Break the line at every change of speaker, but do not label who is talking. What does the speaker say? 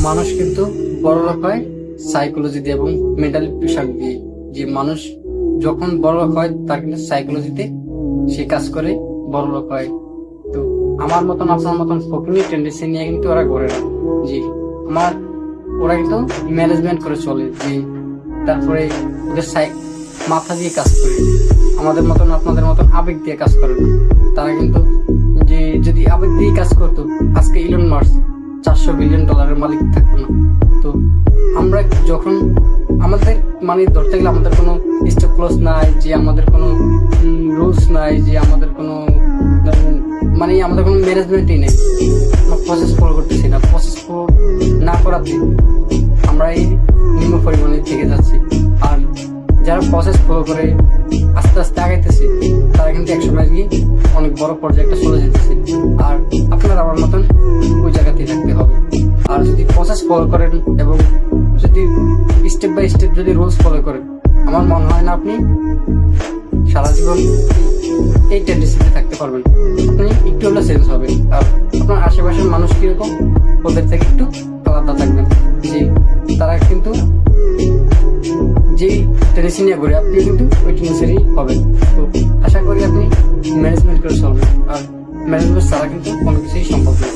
মানুষ কিন্তু বড়লোক হয় সাইকোলজি দিয়ে এবং মেন্টালি প্রেশার দিয়ে। যে মানুষ যখন বড়লোক হয় তার কিন্তু সাইকোলজিতে সে কাজ করে বড়লোক হয়। তো আমার মতন আপনার মতন ফকিনি টেন্ডেন্সি নিয়ে কিন্তু ওরা করে না। জি, আমার ওরা কিন্তু ম্যানেজমেন্ট করে চলে। যে তারপরে ওদের মাথা দিয়ে কাজ করে, আমাদের মতন আপনাদের মতন আবেগ দিয়ে কাজ করে না। তারা কিন্তু যে যদি আবেগ দিয়ে কাজ করতো আজকে ইলন মাস্ক $400 বিলিয়ন মালিক থাকতো না। তো আমরা যখন আমাদের মানে ধরতে গেলে আমাদের কোনো স্টপ ক্লজ নাই, যে আমাদের কোনো রুলস নাই, যে আমাদের কোনো মানে আমাদের কোনো ম্যানেজমেন্টই নেই। প্রসেস ফলো করতেছি না, প্রসেস ফলো না করাতে আমরা এই নিম্ন পরিমাণে থেকে যাচ্ছি। আর যারা প্রসেস ফলো করে আস্তে আস্তে আগাইতেছে তারা কিন্তু একসময় গিয়ে অনেক বড় পর্যায়ে একটা চলে যেতেছে। আর আপনার আমার মতন ওই জায়গাতেই থাকতে হবে। আর যদি প্রসেস ফলো করেন এবং যদি স্টেপ বাই স্টেপ যদি রুলস ফলো করেন, আমার মনে হয় না আপনি সারা জীবন এই টেন্ডেন্সিতে থাকতে পারবেন। আপনি একটু হলে চেঞ্জ হবে। আর আপনার আশেপাশের মানুষ কিরকম ওদের থেকে একটু আলাদা থাকবেন। যে তারা কিন্তু যেই টেন্ডেন্সি নিয়ে ঘুরে আপনি কিন্তু ওই টেন্ডেন্সিরই হবেন। তো আশা করি আপনি ম্যানেজমেন্ট করে চলবেন। আর ম্যানেজমেন্ট ছাড়া কিন্তু কোনো কিছুই সম্ভব নয়।